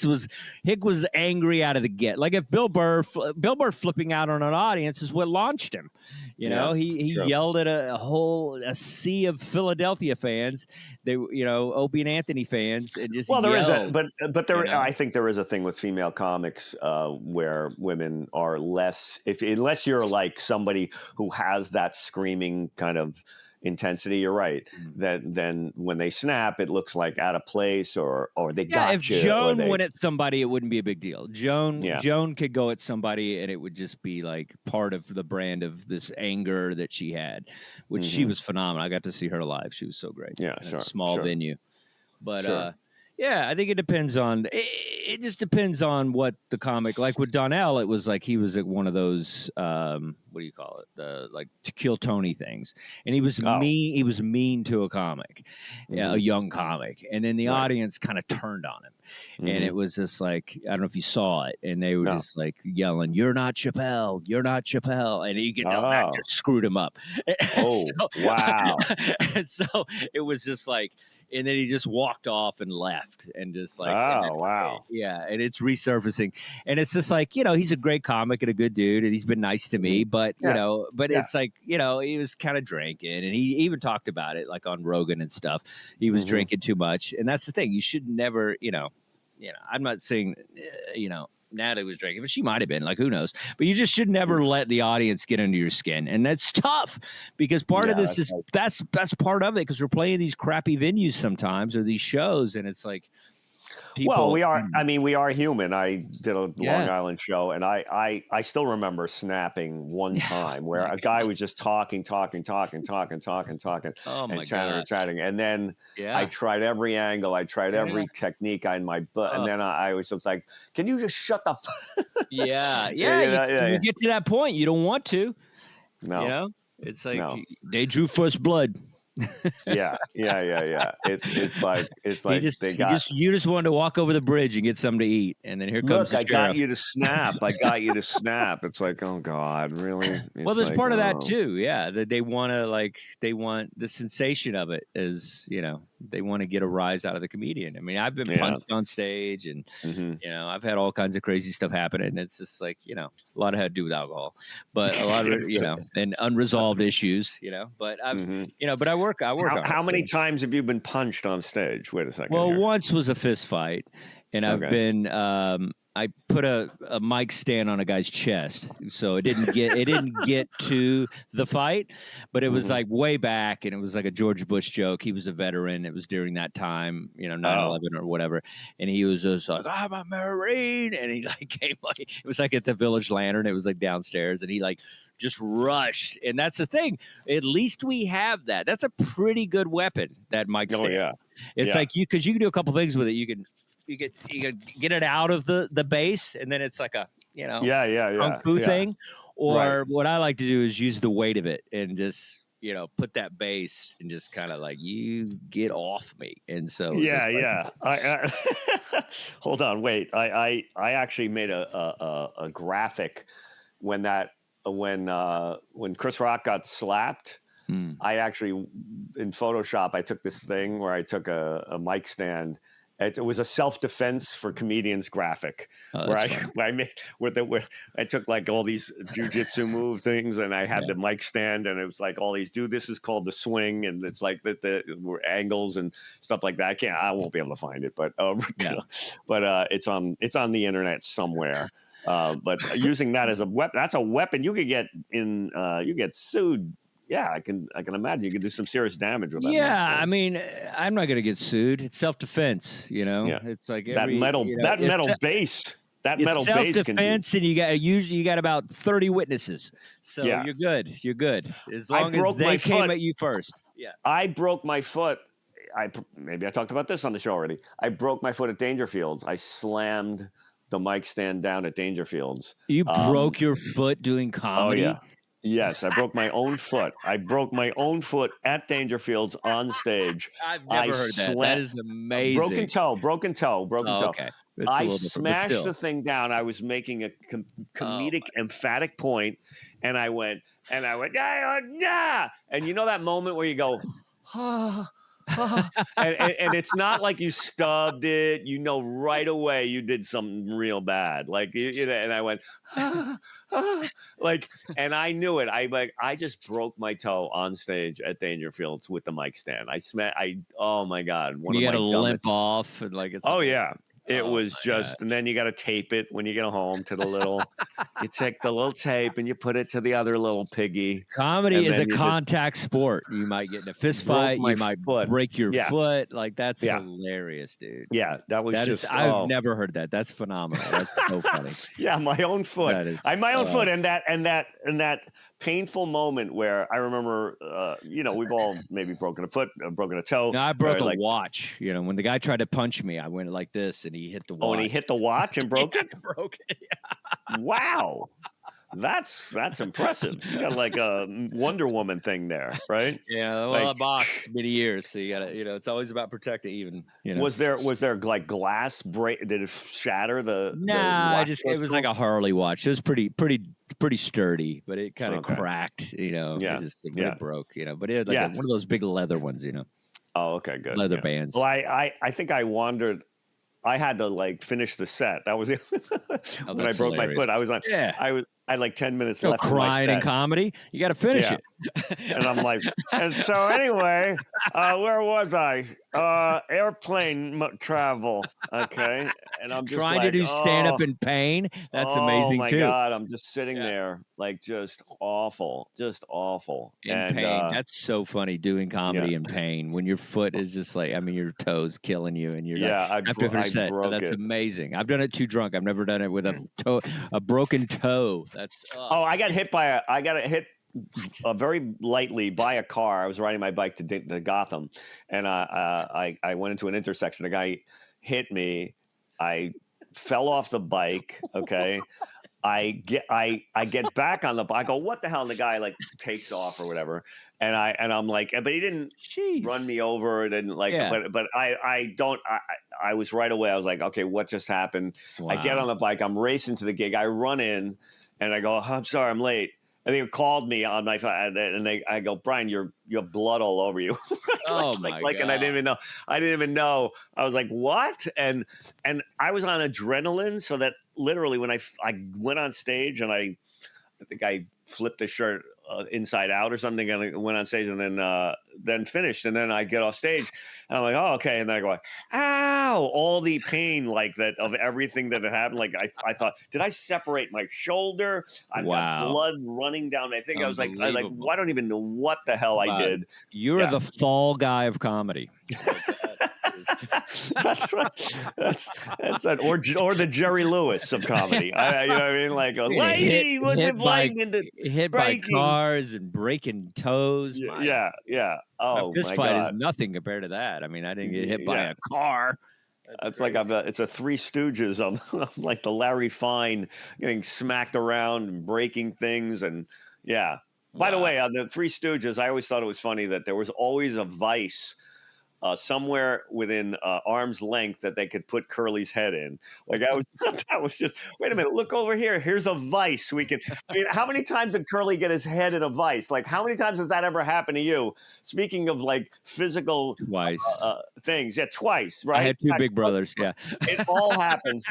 was angry out of the get. Like if Bill Burr flipping out on an audience is what launched him. Yeah, He true. yelled at a sea of Philadelphia fans. They, Opie and Anthony fans, and just Well, there is yelled. but there, you know? I think there is a thing with female comics where women are less, unless you're like somebody who has that screaming kind of intensity. You're right. That then when they snap, it looks like out of place, or they Yeah, if got you, or Joan they. went at somebody, it wouldn't be a big deal. Yeah. Joan could go at somebody, and it would just be like part of the brand of this anger that she had, which she was phenomenal. I got to see her live; she was so great. Yeah, in sure, a small sure. venue, but Sure. yeah, I think it depends on. It just depends on what the comic. Like with Donnell, it was like he was at one of those. What do you call it? The like to kill Tony things, and he was mean. He was mean to a comic, a young comic, and then the audience kind of turned on him, and it was just like I don't know if you saw it, and they were just like yelling, "You're not Chappelle! You're not Chappelle!" And you can tell that just screwed him up. Oh, wow! And so it was just like. And then he just walked off and left, and just like, wow, yeah. And it's resurfacing, and it's just like he's a great comic and a good dude, and he's been nice to me. But it's like he was kind of drinking, and he even talked about it like on Rogan and stuff. He was drinking too much, and that's the thing. You should never, I'm not saying, Natalie was drinking, but she might have been. Like, who knows? But you just should never let the audience get under your skin, and that's tough because part of this is that's part of it because we're playing these crappy venues sometimes or these shows, and it's like. Well, we are. I mean, we are human. I did a Long Island show, and I still remember snapping one time where a guy was just talking, oh and chatting, and then Yeah. I tried every angle, I tried every technique on my butt, and then I was just like, "Can you just shut the?" Yeah. Yeah. You get to that point, you don't want to. No. It's like they drew first blood. Yeah. It's like you just wanted to walk over the bridge and get something to eat, and then here comes. Look, I got you to snap. It's like, oh God, really? Well, there's part of that too. Yeah, that they want to they want the sensation of it is they want to get a rise out of the comedian. I mean, I've been punched on stage, and I've had all kinds of crazy stuff happen, and it's just like a lot of had to do with alcohol, but a lot of and unresolved issues. But but I work on it. How many times have you been punched on stage? Wait a second. Well, once was a fist fight, and I've been. I put a mic stand on a guy's chest, so it didn't get to the fight, but it was like way back, and it was like a George Bush joke. He was a veteran. It was during that time, 9/11 or whatever, and he was just like, "I'm a Marine," and he like came like it was like at the Village Lantern. It was like downstairs, and he like just rushed. And that's the thing. At least we have that. That's a pretty good weapon. That mic stand. Oh yeah. It's like because you can do a couple things with it. You can get it out of the base, and then it's like a kung fu thing. Or what I like to do is use the weight of it and just put that base and just kind of like you get off me. And so I hold on, wait. I actually made a graphic when Chris Rock got slapped. I actually in Photoshop I took this thing where I took a mic stand. It was a self-defense for comedians graphic where I took like all these jujitsu move things, and I had the mic stand, and it was like all these. Dude, this is called the swing, and it's like the angles and stuff like that. I won't be able to find it, but it's on the internet somewhere. But using that as a weapon, that's a weapon you could get in. You get sued. Yeah, I can imagine you could do some serious damage with that. Yeah, I mean, I'm not going to get sued. It's self-defense, It's like that metal base. That metal base self-defense, and you got about 30 witnesses, so you're good. You're good as long as they came at you first. Yeah, I broke my foot. maybe I talked about this on the show already. I broke my foot at Dangerfields. I slammed the mic stand down at Dangerfields. You broke your foot doing comedy? Oh, yeah. Yes, I broke my own foot. I broke my own foot at Dangerfields on stage. I've never heard that. That is amazing. Broken toe. Okay. It's I a little different, but smashed still. the thing down. I was making a comedic, emphatic point, and I went, yeah. And you know that moment where you go, and it's not like you stubbed it. You know right away you did something real bad. Like and I went, like, and I knew it. I just broke my toe on stage at Dangerfields with the mic stand. Oh my God. You got to limp off and like it's. Oh yeah. It was just, and then you got to tape it when you get home to the little, you take the little tape and you put it to the other little piggy. Comedy is a contact sport. You might get in a fist fight. You might break your foot. Like, that's hilarious, dude. Yeah, I've never heard that. That's phenomenal. That's so funny. Yeah, my own foot. My own foot. And that painful moment where I remember, we've all maybe broken a foot, broken a toe. No, I broke a watch. When the guy tried to punch me, I went like this and he hit the watch. Oh, and he hit the watch and broke it? Broke it, yeah. Wow. That's impressive. You got like a Wonder Woman thing there, right? Yeah, well, I boxed many years, so you gotta, it's always about protecting even. Was there like glass break? Did it shatter the? Nah, it was like a Harley watch. It was pretty sturdy, but it kind of cracked. It broke. But it had like one of those big leather ones. Oh, okay, good. Leather bands. Well, I think I wandered. I had to like finish the set. That was it. When I broke my foot, I was on. Yeah. I had like 10 minutes left. Crying in comedy, you got to finish it. And I'm like, and so anyway, where was I? Airplane travel. Okay. And I'm just trying to do stand up in pain. That's amazing too. Oh my God. I'm just sitting there like just awful. In pain. That's so funny doing comedy in pain when your foot is just like, your toes killing you and you're after set. That's amazing. I've done it too drunk. I've never done it with a broken toe. That's I got hit very lightly by a car. I was riding my bike to Gotham, and I went into an intersection. A guy hit me. I fell off the bike. Okay. I get back on the bike. I go, what the hell? And the guy like takes off or whatever. And I'm like, but he didn't run me over. Didn't like, but I was right away. I was like, okay, what just happened? Wow. I get on the bike. I'm racing to the gig. I run in and I go, I'm sorry, I'm late. And they called me on my phone, and I go, Brian, you have blood all over you. my God. And I didn't even know. I was like, what? And I was on adrenaline, so that literally when I went on stage and I think I flipped the shirt inside out or something, and I went on stage and then finished, and then I get off stage and I'm like, oh, okay, and then I go, ow, all the pain like that of everything that had happened. Like I thought, did I separate my shoulder? I've got blood running down. I think I was like, I don't even know what the hell I did. You're the fall guy of comedy. That's right. That's that, or the Jerry Lewis of comedy. You know what I mean? Like a lady with the blind hit by cars and breaking toes. Yeah. Oh, a fist fight is nothing compared to that. I didn't get hit by a car. It's like it's a Three Stooges. I'm like the Larry Fine getting smacked around and breaking things and By the way, on the Three Stooges, I always thought it was funny that there was always a vice somewhere within arm's length that they could put Curly's head in. Like that was just, wait a minute, look over here. Here's a vice. We can. How many times did Curly get his head in a vice? Like, how many times has that ever happened to you? Speaking of like physical things, twice, right? I had two big brothers. Yeah, it all happens.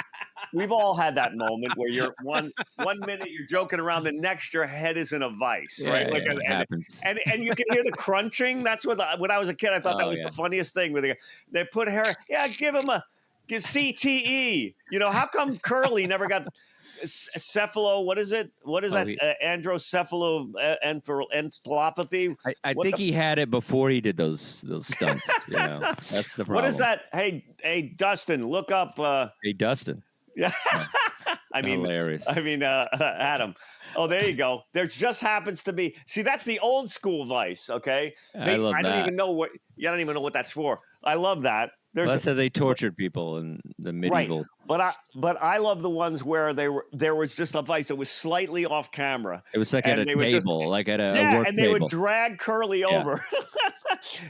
We've all had that moment where you're one minute you're joking around, the next your head is in a vice, right? It happens. And you can hear the crunching. That's what when I was a kid, I thought that was the funniest thing. Where they put hair, give him a CTE. How come Curly never got cephalo? What is it? What is that? Androcephalo encephalopathy. I think he had it before he did those stunts. That's the problem. What is that? Hey, Dustin, look up. Hey, Dustin. Yeah. Hilarious. Adam. Oh, there you go. There just happens to be. See, that's the old school Vice. Okay, I love I don't that. even know what. You don't even know what that's for. I love that. Well, that's how they tortured people in the medieval. Right. But I love the ones where there was just a Vice that was slightly off camera. It was like at a table, like at a work and they table. would drag Curly over.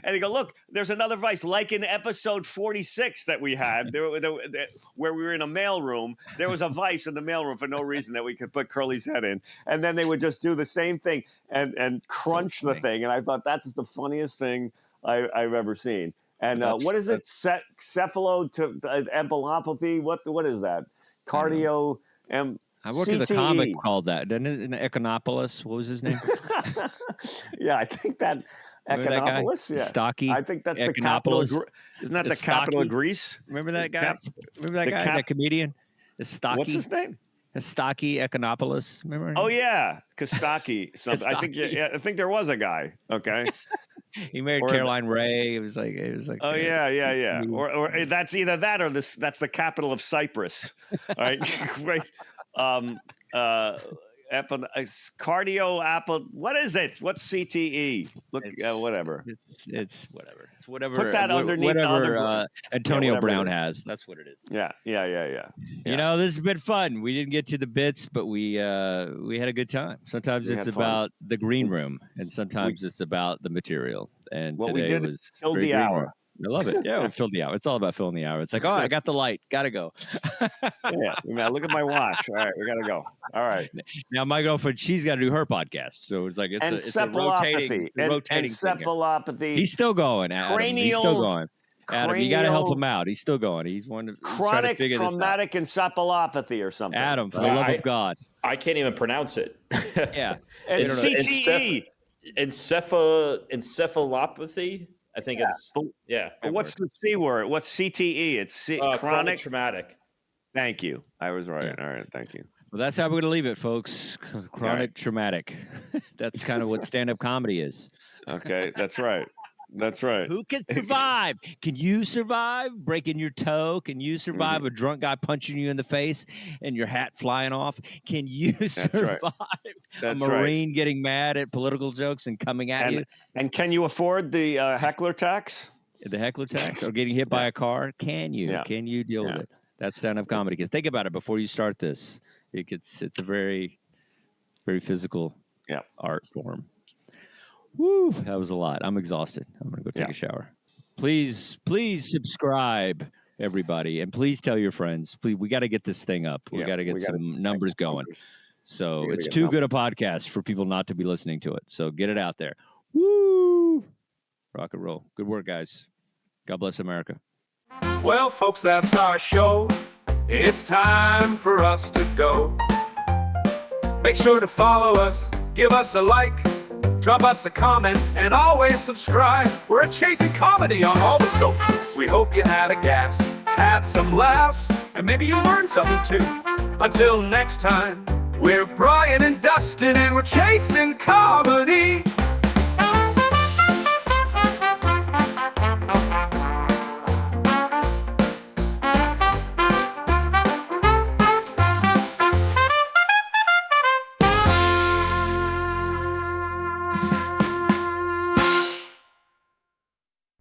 And they go, look, there's another Vice, like in episode 46 that we had, where we were in a mailroom. There was a Vice in the mailroom for no reason that we could put Curly's head in. And then they would just do the same thing and crunch the thing. And I thought that's the funniest thing I've ever seen. And what is it? Cephalopathy? What is that? Cardio. I worked at a comic called that. Didn't it? In Econopolis. What was his name? Yeah, I think that Econopolis. Yeah, Stocky. I think that's the capital. Isn't that the capital of Greece? Remember that guy? Remember that guy? That comedian? Stocky. What's his name? Stocky Econopolis. Remember? Oh yeah, Kostaki. I think there was a guy. Okay. He married Caroline Ray. It was like. Oh yeah. Or that's either that or that's the capital of Cyprus, right? Right. Cardio apple. What is it? What's CTE? Look, whatever. It's whatever. It's whatever. Put that underneath whatever Antonio Brown has. That's what it is. Yeah. You know, this has been fun. We didn't get to the bits, but we had a good time. Sometimes it's about the green room, and sometimes it's about the material. And what today we did was filled the hour. I love it. Yeah, we filled the hour. It's all about filling the hour. It's like, oh, I got the light. Gotta go. Yeah. Look at my watch. All right, we gotta go. All right. Now my girlfriend, she's got to do her podcast, so it's like it's a rotating encephalopathy. He's still going. Adam. He's still going. Adam, you got to help him out. He's still going. He's chronic traumatic encephalopathy or something. Adam, for the love of God, I can't even pronounce it. Yeah, it's CTE. Encephalopathy. I think it's What's the C word? What's CTE? It's chronic traumatic. Thank you. I was right. Yeah. All right. Thank you. Well, that's how we're going to leave it, folks. Chronic traumatic. That's kind of what stand-up comedy is. Okay, that's right. That's right. Who can survive? Can you survive breaking your toe? Can you survive a drunk guy punching you in the face and your hat flying off? Can you survive a Marine getting mad at political jokes and coming at you? And can you afford the heckler tax? The heckler tax or getting hit by a car? Can you? Yeah. Can you deal with it? That's stand-up comedy. Because think about it before you start this. It's a very, very physical art form. Woo, that was a lot. I'm exhausted. I'm going to go take a shower. Please subscribe, everybody. And please tell your friends. Please, we got to get this thing up. We got to get some numbers going. So it's too good a podcast for people not to be listening to it. So get it out there. Woo! Rock and roll. Good work, guys. God bless America. Well, folks, that's our show. It's time for us to go. Make sure to follow us. Give us a like. Drop us a comment and always subscribe. We're chasing comedy on all the socials. We hope you had a gas, had some laughs, and maybe you learned something too. Until next time, we're Brian and Dustin and we're chasing comedy.